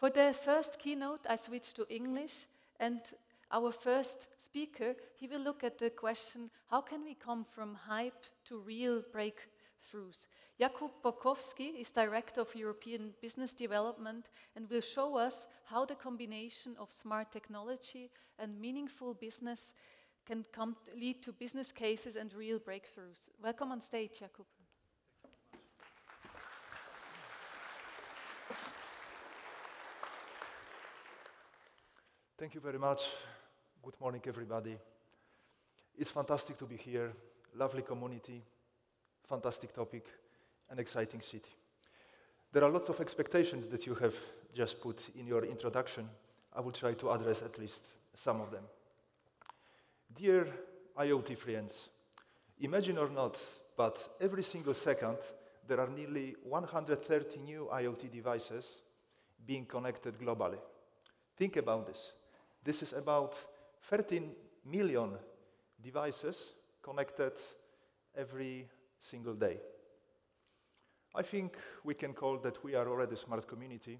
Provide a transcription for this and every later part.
For the first keynote, I switched to English, and our first speaker, he will look at the question, how can we come from hype to real breakthroughs? Jakub Borkowski is Director of European Business Development and will show us how the combination of smart technology and meaningful business can lead to business cases and real breakthroughs. Welcome on stage, Jakub. Thank you very much. Good morning, everybody. It's fantastic to be here. Lovely community, fantastic topic, an exciting city. There are lots of expectations that you have just put in your introduction. I will try to address at least some of them. Dear IoT friends, imagine or not, but every single second there are nearly 130 new IoT devices being connected globally. Think about this. This is about 13 million devices connected every single day. I think we can call that we are already a smart community,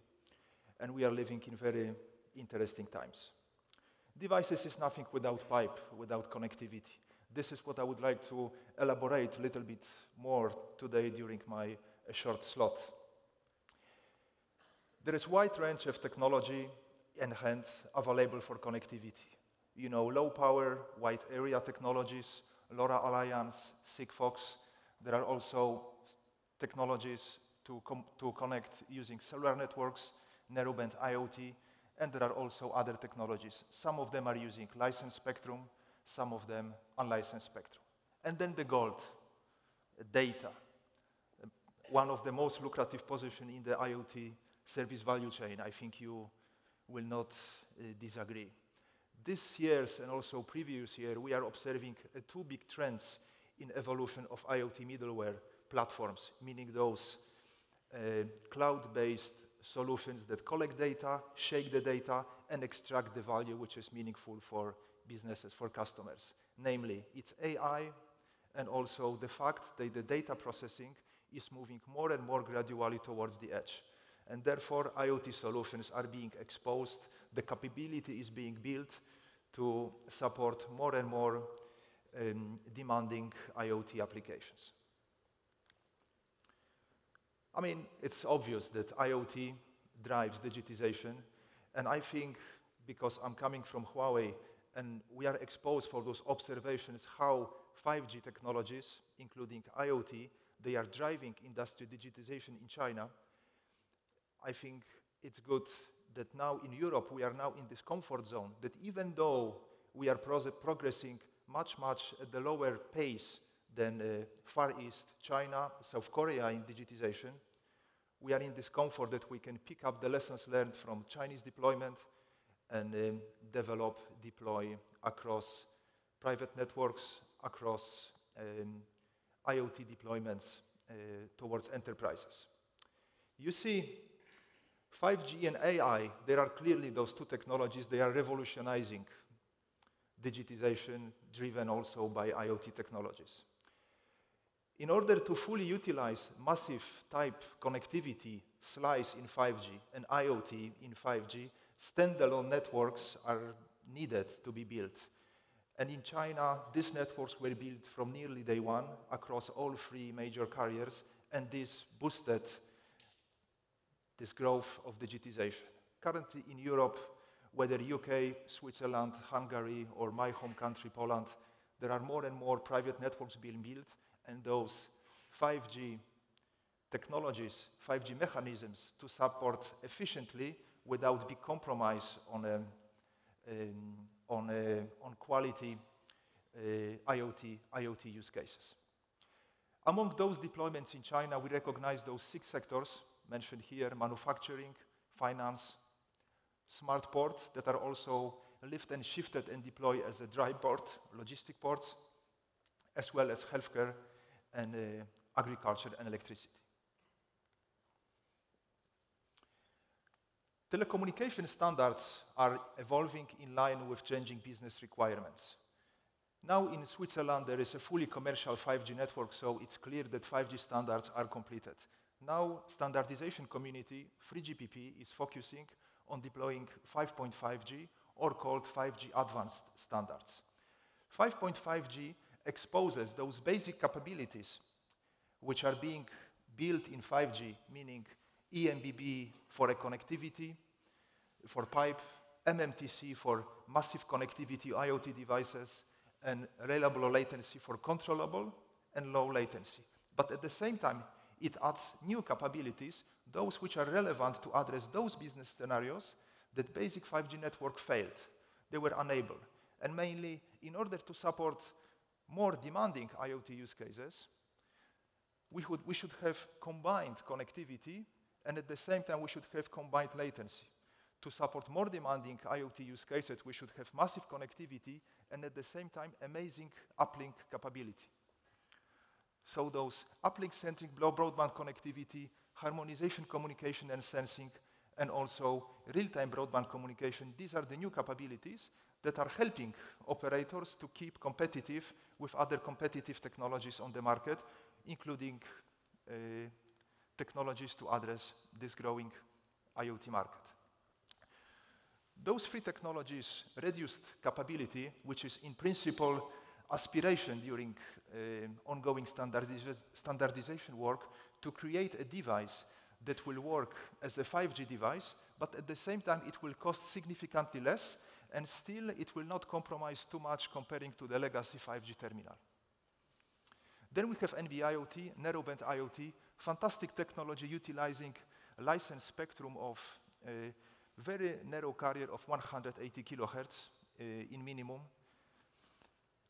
and we are living in very interesting times. Devices is nothing without pipe, without connectivity. This is what I would like to elaborate a little bit more today during my short slot. There is a wide range of technology in-hand available for connectivity. You know, low power, wide area technologies, LoRa Alliance, Sigfox. There are also technologies to connect using cellular networks, narrowband IoT, and there are also other technologies. Some of them are using licensed spectrum, some of them unlicensed spectrum. And then the gold, data. One of the most lucrative positions in the IoT service value chain. I think you will not disagree. This year's and also previous year, we are observing two big trends in evolution of IoT middleware platforms, meaning those cloud-based solutions that collect data, shake the data, and extract the value which is meaningful for businesses, for customers. Namely, it's AI and also the fact that the data processing is moving more and more gradually towards the edge. And therefore, IoT solutions are being exposed. The capability is being built to support more and more demanding IoT applications. I mean, it's obvious that IoT drives digitization. And I think, because I'm coming from Huawei, and we are exposed for those observations how 5G technologies, including IoT, they are driving industry digitization in China. I think it's good that now in Europe we are now in this comfort zone, that even though we are progressing much at the lower pace than Far East, China, South Korea in digitization, we are in this comfort that we can pick up the lessons learned from Chinese deployment and deploy across private networks, across IoT deployments towards enterprises. You see, 5G and AI, there are clearly those two technologies, they are revolutionizing digitization, driven also by IoT technologies. In order to fully utilize massive type connectivity slice in 5G and IoT in 5G, standalone networks are needed to be built. And in China, these networks were built from nearly day one across all three major carriers, and this boosted this growth of digitization. Currently in Europe, whether UK, Switzerland, Hungary, or my home country, Poland, there are more and more private networks being built, and those 5G technologies, 5G mechanisms to support efficiently without big compromise on quality IoT use cases. Among those deployments in China, we recognize those 6 sectors mentioned here: manufacturing, finance, smart port that are also lift and shifted and deployed as a dry port, logistic ports, as well as healthcare and agriculture and electricity. Telecommunication standards are evolving in line with changing business requirements. Now in Switzerland, there is a fully commercial 5G network, so it's clear that 5G standards are completed. Now, standardization community, 3GPP, is focusing on deploying 5.5G, or called 5G advanced standards. 5.5G exposes those basic capabilities which are being built in 5G, meaning eMBB for a connectivity, for pipe, MMTC for massive connectivity IoT devices, and reliable latency for controllable and low latency. But at the same time, it adds new capabilities, those which are relevant to address those business scenarios that basic 5G network failed. They were unable. And mainly, in order to support more demanding IoT use cases, we should have combined connectivity, and at the same time, we should have combined latency. To support more demanding IoT use cases, we should have massive connectivity, and at the same time, amazing uplink capability. So those uplink-centric broadband connectivity, harmonization, communication, and sensing, and also real-time broadband communication, these are the new capabilities that are helping operators to keep competitive with other competitive technologies on the market, including technologies to address this growing IoT market. Those three technologies reduced capability, which is in principle aspiration during ongoing standardization work, to create a device that will work as a 5G device, but at the same time it will cost significantly less, and still it will not compromise too much comparing to the legacy 5G terminal. Then we have NB-IoT, narrowband IoT, fantastic technology utilizing a licensed spectrum of a very narrow carrier of 180 kilohertz in minimum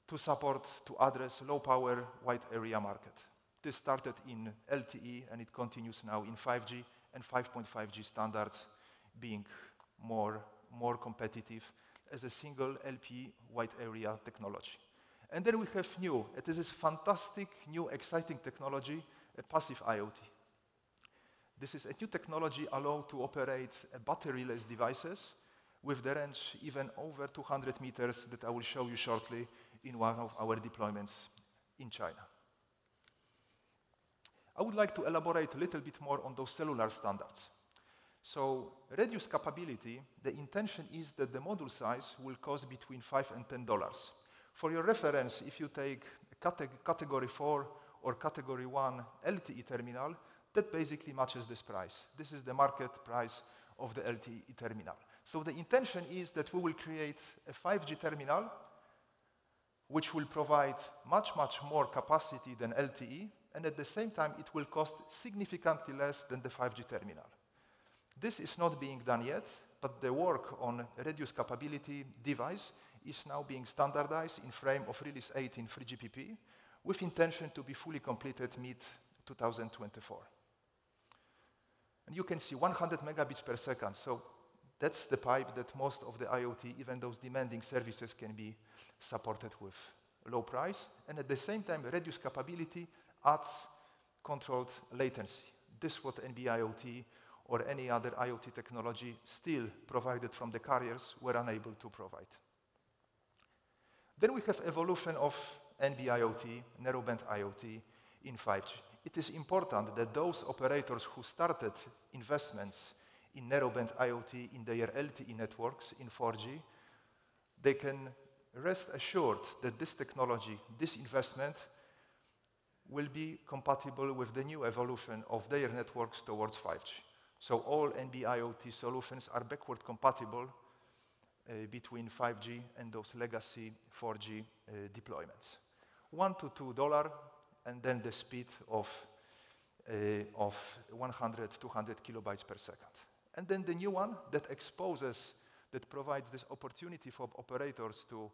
to address low power wide area market. This started in LTE and it continues now in 5G and 5.5G standards being more competitive as a single LPE wide area technology. And then we have it is this fantastic new exciting technology, a passive IoT. This is a new technology allowed to operate batteryless devices with the range even over 200 meters that I will show you shortly in one of our deployments in China. I would like to elaborate a little bit more on those cellular standards. So reduced capability, the intention is that the module size will cost between $5 and $10. For your reference, if you take a category 4 or category 1 LTE terminal, that basically matches this price. This is the market price of the LTE terminal. So the intention is that we will create a 5G terminal which will provide much, much more capacity than LTE, and at the same time it will cost significantly less than the 5G terminal. This is not being done yet, but the work on reduced capability device is now being standardized in frame of Release 8 in 3GPP, with intention to be fully completed mid-2024. And you can see 100 megabits per second, so that's the pipe that most of the IoT, even those demanding services, can be supported with low price, and at the same time, reduced capability adds controlled latency. This is what NB-IoT or any other IoT technology still provided from the carriers were unable to provide. Then we have evolution of NB-IoT, narrowband IoT in 5G. It is important that those operators who started investments in narrowband IoT in their LTE networks in 4G, they can rest assured that this technology, this investment, will be compatible with the new evolution of their networks towards 5G. So all NB-IoT solutions are backward compatible between 5G and those legacy 4G deployments. $1 to $2, and then the speed of 100, 200 kilobytes per second. And then the new one that provides this opportunity for operators to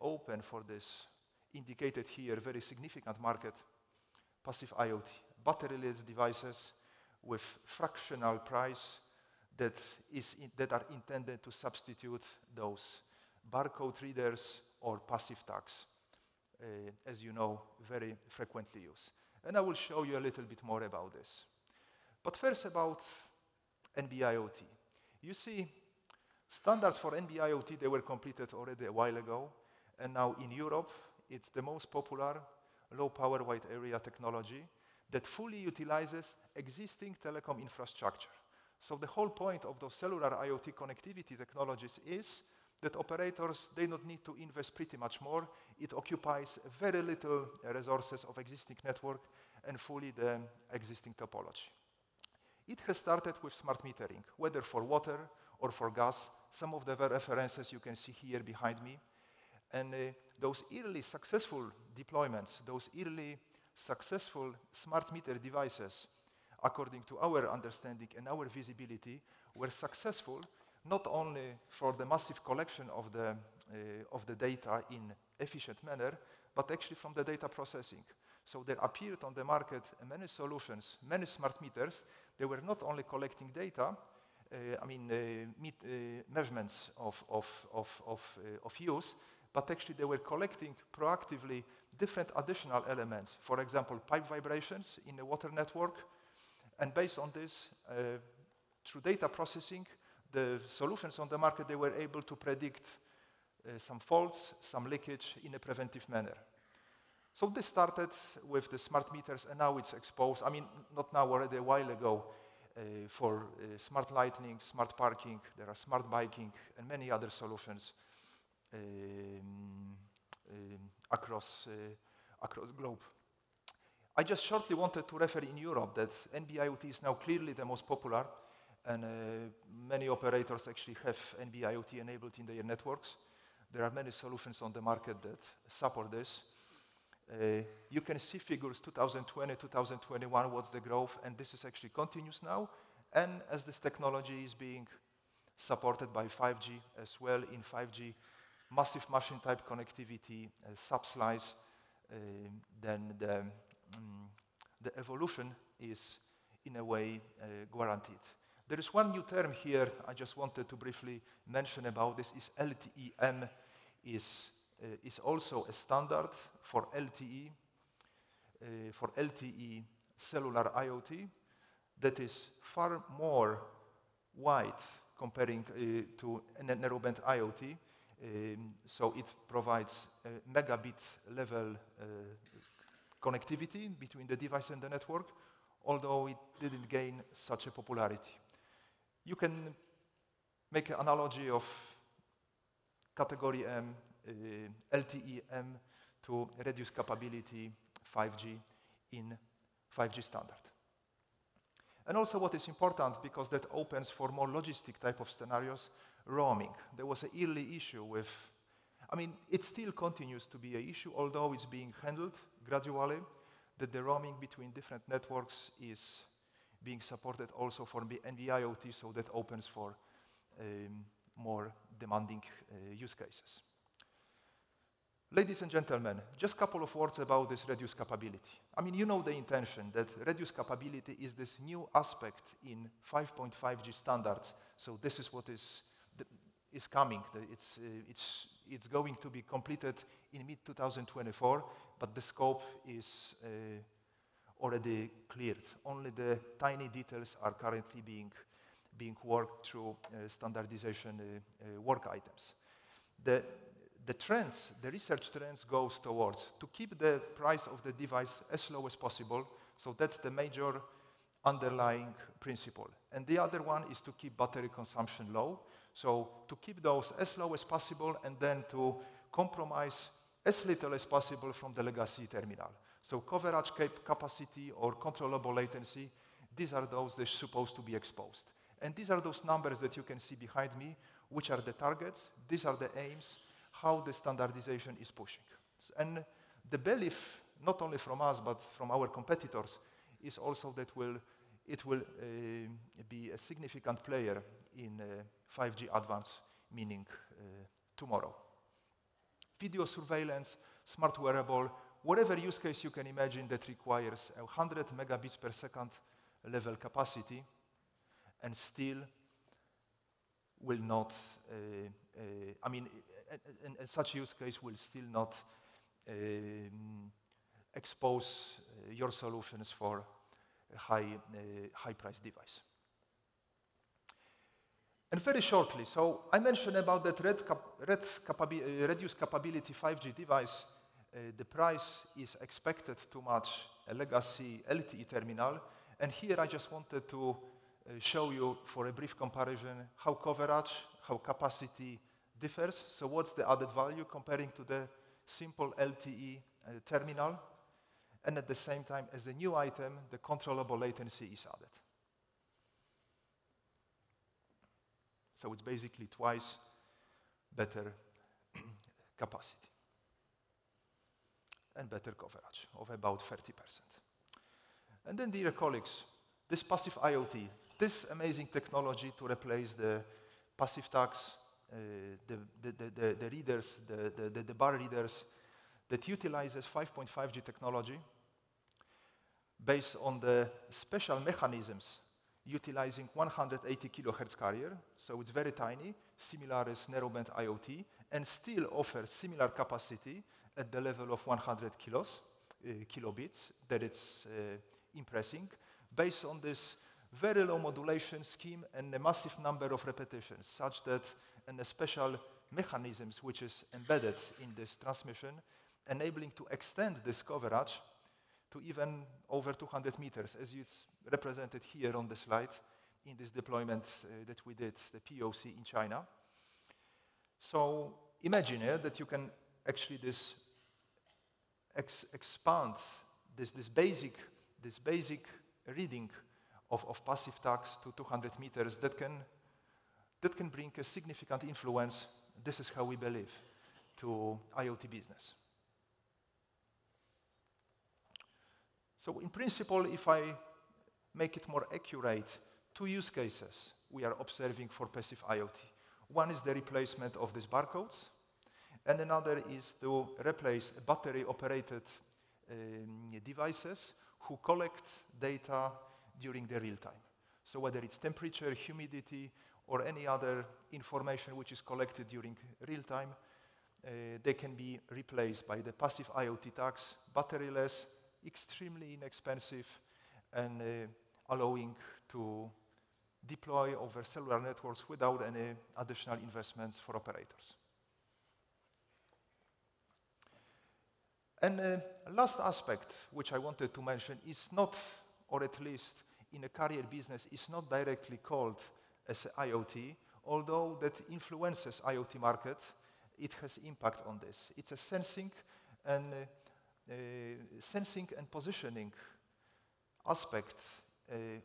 open for this indicated here very significant market, passive IoT, batteryless devices with fractional price that are intended to substitute those barcode readers or passive tags, as you know, very frequently used. And I will show you a little bit more about this. But first about NB-IoT. You see, standards for NB-IoT, they were completed already a while ago, and now in Europe, it's the most popular low-power wide area technology that fully utilizes existing telecom infrastructure. So the whole point of those cellular IoT connectivity technologies is that operators, they don't need to invest pretty much more. It occupies very little resources of existing network and fully the existing topology. It has started with smart metering, whether for water or for gas. Some of the references you can see here behind me. And those early successful deployments, those early successful smart meter devices, according to our understanding and our visibility, were successful not only for the massive collection of the data in efficient manner, but actually from the data processing. So there appeared on the market many solutions, many smart meters. They were not only collecting data, measurements of use, but actually they were collecting proactively different additional elements. For example, pipe vibrations in the water network. And based on this, through data processing, the solutions on the market, they were able to predict some faults, some leakage in a preventive manner. So this started with the smart meters, and now it's exposed, not now, already a while ago, for smart lighting, smart parking, there are smart biking, and many other solutions across globe. I just shortly wanted to refer in Europe that NB-IoT is now clearly the most popular, and many operators actually have NB-IoT enabled in their networks. There are many solutions on the market that support this. You can see figures 2020, 2021, what's the growth, and this is actually continuous now. And as this technology is being supported by 5G as well, in 5G, massive machine type connectivity, sub-slice, then the evolution is in a way guaranteed. There is one new term here I just wanted to briefly mention about this, is LTE-M, is also a standard for LTE cellular IoT that is far more wide comparing to narrowband IoT. So it provides a megabit level connectivity between the device and the network, although it didn't gain such a popularity. You can make an analogy of category M, LTE-M to reduced capability 5G in 5G standard. And also what is important, because that opens for more logistic type of scenarios, roaming. There was an early issue with, it still continues to be an issue, although it's being handled gradually, that the roaming between different networks is being supported also for NB-IoT, so that opens for more demanding use cases. Ladies and gentlemen, just a couple of words about this reduced capability. You know the intention that reduced capability is this new aspect in 5.5G standards. So this is what is coming. It's going to be completed in mid-2024, but the scope is already cleared. Only the tiny details are currently being worked through standardization work items. The trends, the research trends goes towards to keep the price of the device as low as possible. So that's the major underlying principle. And the other one is to keep battery consumption low. So to keep those as low as possible and then to compromise as little as possible from the legacy terminal. So coverage capacity or controllable latency, these are those that are supposed to be exposed. And these are those numbers that you can see behind me, which are the targets, these are the aims, how the standardization is pushing. And the belief, not only from us, but from our competitors, is also that it will be a significant player in 5G advance, meaning tomorrow. Video surveillance, smart wearable, whatever use case you can imagine that requires 100 megabits per second level capacity and still will not, and such use case will still not expose your solutions for a high price device. And very shortly, so I mentioned about that reduced capability 5G device. The price is expected to match a legacy LTE terminal. And here I just wanted to show you for a brief comparison how coverage, how capacity differs. So what's the added value comparing to the simple LTE terminal? And at the same time, as a new item, the controllable latency is added. So it's basically twice better capacity and better coverage of about 30%. And then, dear colleagues, this passive IoT, this amazing technology to replace the passive tags, the readers, the bar readers, that utilizes 5.5G technology based on the special mechanisms utilizing 180 kilohertz carrier, so it's very tiny, similar as narrowband IoT, and still offers similar capacity at the level of 100 kilobits, that it's impressing, based on this very low modulation scheme and a massive number of repetitions, such that, and the special mechanisms which is embedded in this transmission, enabling to extend this coverage to even over 200 meters, as it's represented here on the slide in this deployment that we did, the POC in China. So imagine that you can actually expand this basic reading of passive tags to 200 meters that can bring a significant influence, this is how we believe, to IoT business. So in principle, if I make it more accurate, two use cases we are observing for passive IoT. One is the replacement of these barcodes, and another is to replace battery-operated devices who collect data during the real time. So whether it's temperature, humidity, or any other information which is collected during real time, they can be replaced by the passive IoT tags, batteryless, extremely inexpensive, and allowing to deploy over cellular networks without any additional investments for operators. And last aspect which I wanted to mention is not, or at least in a carrier business, is not directly called as IoT, although that influences IoT market, it has impact on this. It's a sensing and positioning aspect,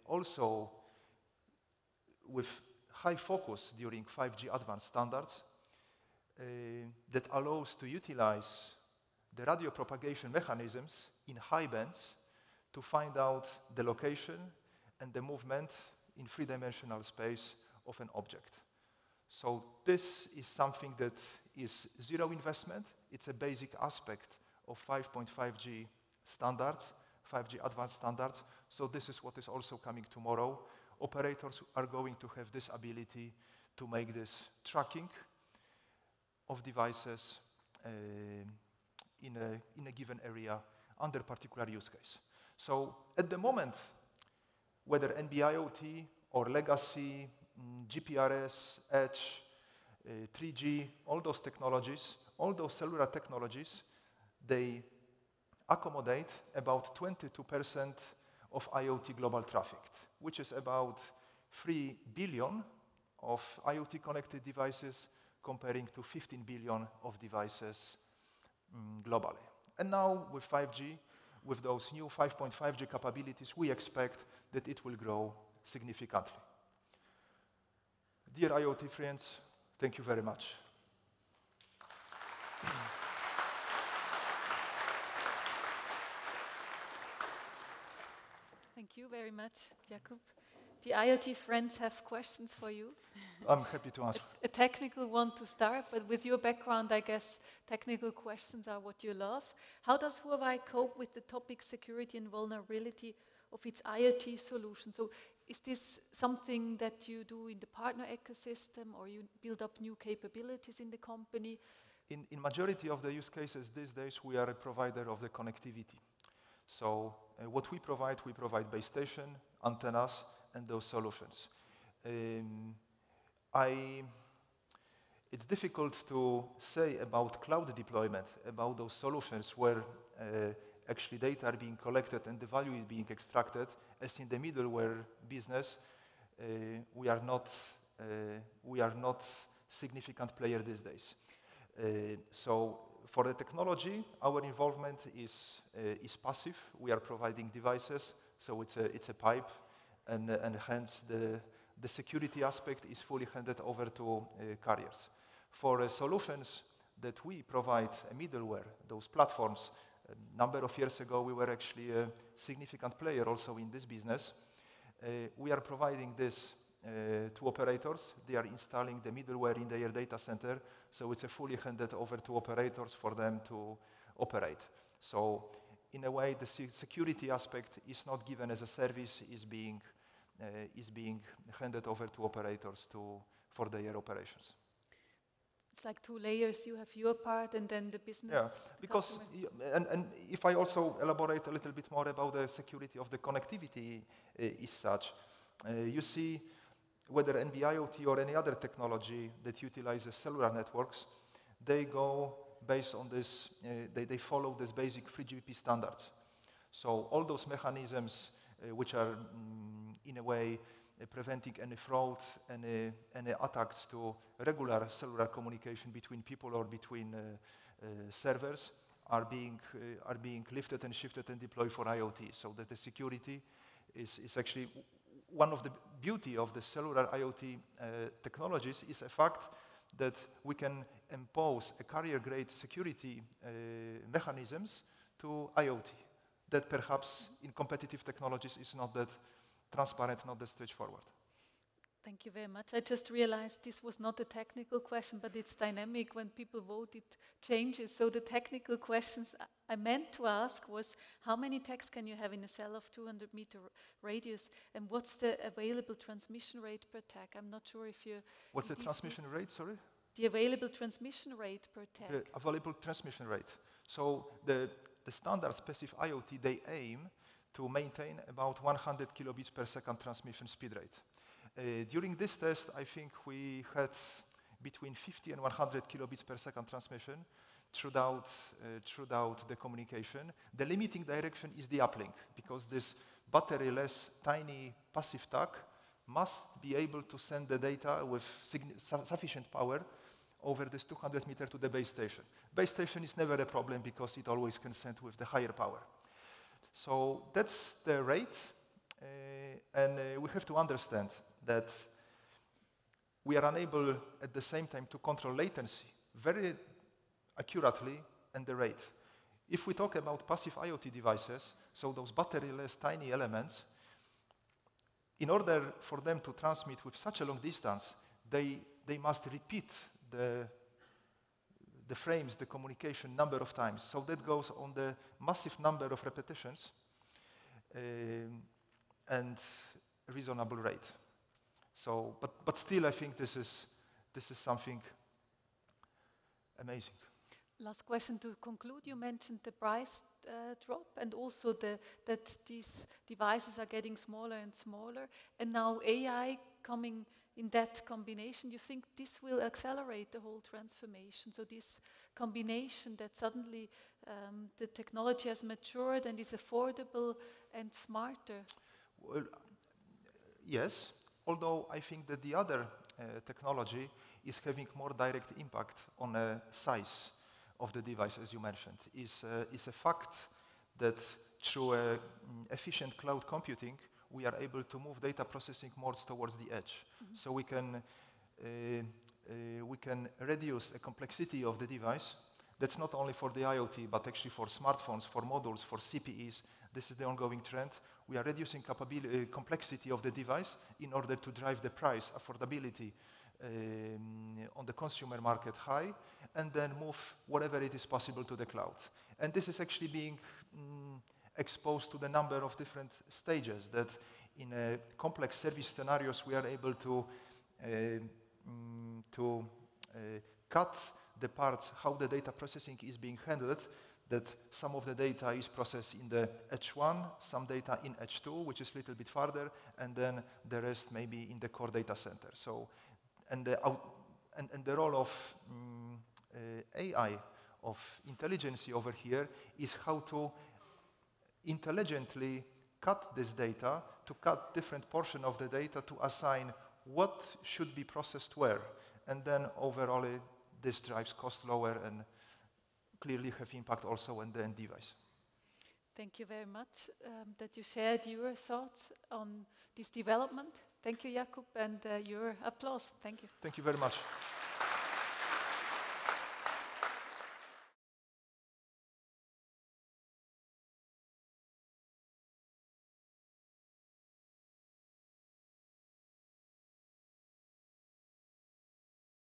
also with high focus during 5G advanced standards, that allows to utilize the radio propagation mechanisms in high bands to find out the location and the movement in three-dimensional space of an object. So this is something that is zero investment. It's a basic aspect of 5.5G standards, 5G advanced standards. So this is what is also coming tomorrow. Operators are going to have this ability to make this tracking of devices in a given area under particular use case. So at the moment, whether NB-IoT or legacy, GPRS, Edge, 3G, all those technologies, all those cellular technologies, they accommodate about 22% of IoT global traffic, which is about 3 billion of IoT connected devices comparing to 15 billion of devices globally. And now with 5G, with those new 5.5G capabilities, we expect that it will grow significantly. Dear IoT friends, thank you very much. Thank you very much, Jakub. The IoT friends have questions for you. I'm happy to answer. A technical one to start, but with your background, I guess technical questions are what you love. How does Huawei cope with the topic security and vulnerability of its IoT solution? So is this something that you do in the partner ecosystem, or you build up new capabilities in the company? In majority of the use cases these days, we are a provider of the connectivity. So what we provide base station, antennas, and those solutions. It's difficult to say about cloud deployment, about those solutions where actually data are being collected and the value is being extracted, as in the middleware business, we are not significant player these days. So for the technology, our involvement is passive. We are providing devices, so it's a pipe, and hence the security aspect is fully handed over to carriers. For solutions that we provide a middleware, those platforms, a number of years ago we were actually a significant player also in this business. We are providing this to operators. They are installing the middleware in their data center, so it's a fully handed over to operators for them to operate. So in a way, the security aspect is not given as a service, is being handed over to operators for their operations. It's like two layers. You have your part and then the business. Yeah, because, and if I also elaborate a little bit more about the security of the connectivity is such, you see whether NB-IoT or any other technology that utilizes cellular networks, they go based on this, they follow this basic 3GPP standards. So all those mechanisms which are in a way preventing any fraud, any attacks to regular cellular communication between people or between servers are being lifted and shifted and deployed for IoT. So that the security is actually one of the beauty of the cellular IoT technologies is a fact that we can impose a carrier-grade security mechanisms to IoT that perhaps in competitive technologies is not that transparent, not that straightforward. Thank you very much. I just realized this was not a technical question, but it's dynamic. When people vote, it changes. So the technical questions I meant to ask was, how many tags can you have in a cell of 200-meter radius? And what's the available transmission rate per tag? I'm not sure if you... What's the transmission rate, sorry? The available transmission rate per tag. The available transmission rate. So the standard specific IoT, they aim to maintain about 100 kilobits per second transmission speed rate. During this test, I think we had between 50 and 100 kilobits per second transmission throughout the communication. The limiting direction is the uplink, because this battery-less tiny passive tag must be able to send the data with sufficient power over this 200 meter to the base station. Base station is never a problem because it always can send with the higher power. So that's the rate, and we have to understand that we are unable at the same time to control latency very accurately and the rate. If we talk about passive IoT devices, so those battery-less tiny elements, in order for them to transmit with such a long distance, they must repeat the frames, the communication number of times. So that goes on the massive number of repetitions and reasonable rate. So, but still, I think this is something amazing. Last question to conclude. You mentioned the price drop and also that these devices are getting smaller and smaller, and now AI coming in that combination. You think this will accelerate the whole transformation? So this combination that suddenly the technology has matured and is affordable and smarter? Well, yes, although I think that the other technology is having more direct impact on the size of the device, as you mentioned, is a fact that through efficient cloud computing, we are able to move data processing more towards the edge. Mm-hmm. So we can reduce the complexity of the device. That's not only for the IoT, but actually for smartphones, for modules, for CPEs. This is the ongoing trend. We are reducing complexity of the device in order to drive the price, affordability on the consumer market high, and then move whatever it is possible to the cloud. And this is actually being exposed to the number of different stages that in complex service scenarios we are able to cut the parts, how the data processing is being handled, that some of the data is processed in the H1, some data in H2, which is a little bit farther, and then the rest maybe in the core data center. So, and the role of AI, of intelligence over here, is how to intelligently cut this data, to cut different portion of the data to assign what should be processed where. And then overall, this drives cost lower and clearly have impact also on the end device. Thank you very much that you shared your thoughts on this development. Thank you, Jakub, and your applause. Thank you. Thank you very much.